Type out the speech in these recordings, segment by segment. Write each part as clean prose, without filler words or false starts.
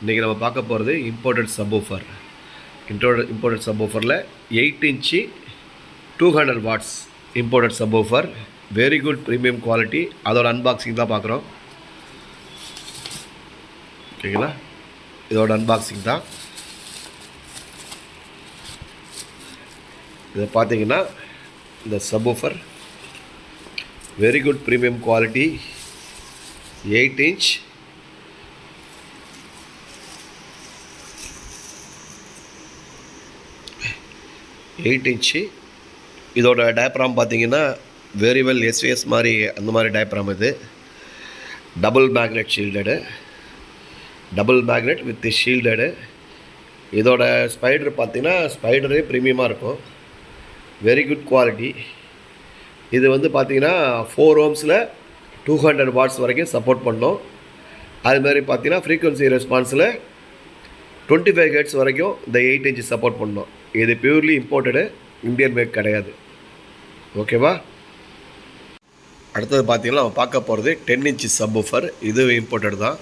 இன்றைக்கி நம்ம பார்க்க போகிறது இம்போர்ட்டட் சப்வூஃபர். இம்போர்ட்டட் சப்வூஃபரில் 8 inch 200 watts imported subwoofer. Very good premium quality. அதோட அன்பாக்சிங் தான் பார்க்குறோம். ஓகேங்களா, இதோட அன்பாக்சிங் தான். இதை பார்த்தீங்கன்னா இந்த subwoofer very good premium quality 8 inch 8 inch. இதோட டயப்ராம் பார்த்தீங்கன்னா வெரி வெல் எஸ்விஎஸ் மாதிரி அந்த மாதிரி டயப்ராம். இது double magnet shielded, double magnet with shielded. இதோட ஸ்பைடர் பார்த்தீங்கன்னா ஸ்பைடரே ப்ரீமியமாக இருக்கும். Very good quality. இது வந்து பார்த்தீங்கன்னா 4 ohmஸில் 200 வாட்ஸ் வரைக்கும் சப்போர்ட் பண்ணோம். அதுமாதிரி பார்த்தீங்கன்னா ஃப்ரீக்வன்சி ரெஸ்பான்ஸில் 25 ஹெர்ட்ஸ் வரைக்கும் இந்த 8 இன்ச்சு சப்போர்ட் பண்ணோம். இது பியூர்லி இம்போர்ட்டடு, இந்தியன் மேக் கிடையாது. ஓகேவா. அடுத்தது பார்த்தீங்கன்னா நம்ம பார்க்க போகிறது 10 இன்ச்சு சப்வூஃபர். இது இம்போர்ட்டடு தான்.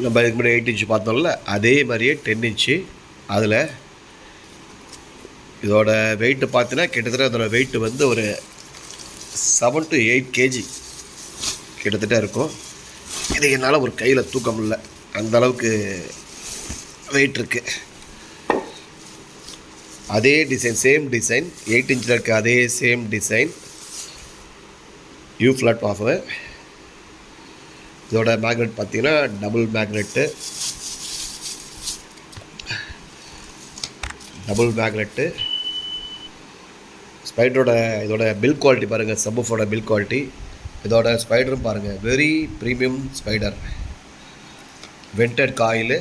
நம்ம இதுக்கு முன்னாடி 8 இன்ச்சு பார்த்தோம்ல, அதே மாதிரியே 10 இன்ச்சு. அதில் இதோட வெயிட்டு பார்த்தீங்கன்னா கிட்டத்தட்ட அதோட வெயிட்டு வந்து ஒரு 7 to 8 kg கிட்டத்தட்ட இருக்கும். இது என்னால் ஒரு கையில் தூக்க முடியல, அந்தளவுக்கு வெயிட் இருக்குது. அதே டிசைன், சேம் டிசைன், 8 இன்ச்சில் இருக்க அதே சேம் டிசைன், யூ ஃப்ளாட் ஆஃபு. இதோட மேக்னெட் பார்த்தீங்கன்னா டபுள் மேக்னெட்டு, ஸ்பைடரோட இதோட பில் குவாலிட்டி பாருங்கள். சப்வூஃபரோட பில் குவாலிட்டி, இதோட ஸ்பைடரும் பாருங்கள், very premium spider. Vented coil.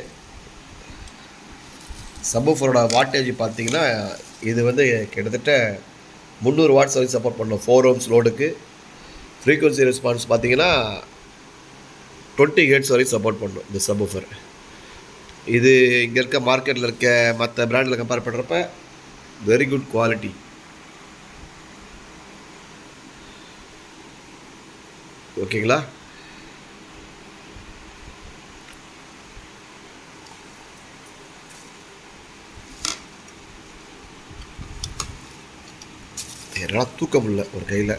சப்வூஃபரோட வாட்டேஜ் பார்த்தீங்கன்னா இது வந்து கிட்டத்தட்ட 300 வாட்ஸ் வரைக்கும் சப்போர்ட் பண்ணோம் 4 ohms லோடுக்கு. ஃப்ரீக்வன்சி ரெஸ்பான்ஸ் பார்த்தீங்கன்னா 20 ஹெர்ட்ஸ் வரைக்கும் சப்போர்ட் பண்ணோம் இந்த சப்வூஃபர். இது இங்கே இருக்க மார்க்கெட்டில் இருக்க மற்ற பிராண்டில் கம்பேர் பண்ணுறப்ப வெரி குட் குவாலிட்டி. ஓகேங்களா. என்னால் தூக்க முடியல ஒரு கையில்.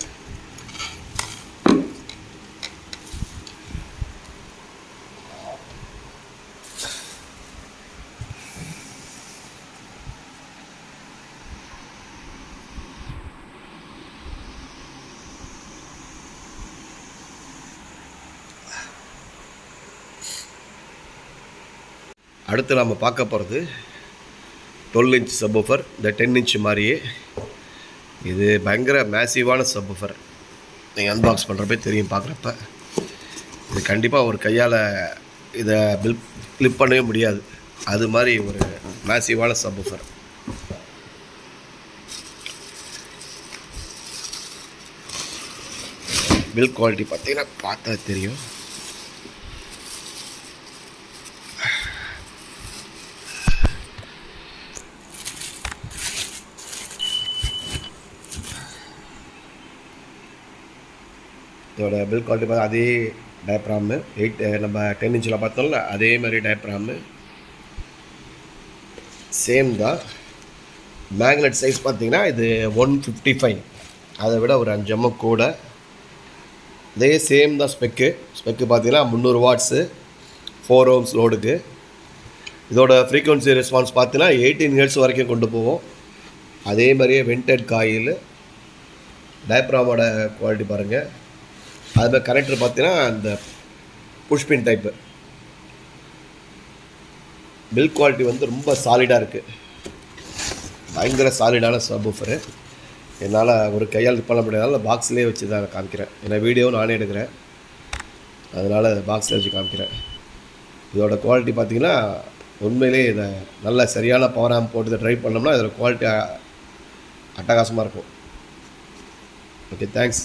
அடுத்து நம்ம பார்க்க போகிறது 12 இன்ச் சப்வூஃபர். இந்த 10 இன்ச் மாதிரியே இது பயங்கர மேசிவான சப்வூஃபர். நீங்கள் அன்பாக்ஸ் பண்ணுறப்ப தெரியும் பார்க்குறப்ப. இது கண்டிப்பாக ஒரு கையால் இதை கிளிப் பண்ணவே முடியாது, அது மாதிரி ஒரு மேசிவான சப்வூஃபர். பில் குவாலிட்டி பார்த்தீங்கன்னா பார்த்தா தெரியும். இதோட பில் குவாலிட்டி பார்த்து அதே டயப்ராமு 8 நம்ம 10 இன்ச்சில் பார்த்தோம்ல அதே மாதிரி டயப்ராமு சேம் தான். மேக்னெட் சைஸ் பார்த்தீங்கன்னா இது 155, அதை விட ஒரு 5 mm கூட. இதே சேம் தான் ஸ்பெக்கு பார்த்தீங்கன்னா 300 வாட்ஸு 4 ohms லோடுக்கு. இதோட ஃப்ரீக்வன்சி ரெஸ்பான்ஸ் பார்த்தீங்கன்னா 18 ஹெர்ட்ஸ் வரைக்கும் கொண்டு போவோம். அதே மாதிரியே வெண்டட் காயில். டயப்ராமோட குவாலிட்டி பாருங்கள். அதுமாதிரி கனெக்டர் பார்த்தீங்கன்னா அந்த புஷ்பின் டைப்பு. பில் குவாலிட்டி வந்து ரொம்ப சாலிடாக இருக்குது, பயங்கர சாலிடான சப்வூஃபரு. என்னால் ஒரு கையால் பண்ண முடியாதனால பாக்ஸ்லேயே வச்சு தான் காமிக்கிறேன். ஏன்னா வீடியோவும் நானே எடுக்கிறேன், அதனால் பாக்ஸில் வச்சு காமிக்கிறேன். இதோட குவாலிட்டி பார்த்திங்கன்னா உண்மையிலே இதை நல்ல சரியான பவர் ஆம்ப் போட்டு இதை ட்ரை பண்ணோம்னா இதோட குவாலிட்டி அட்டகாசமாக இருக்கும். Okay, thanks.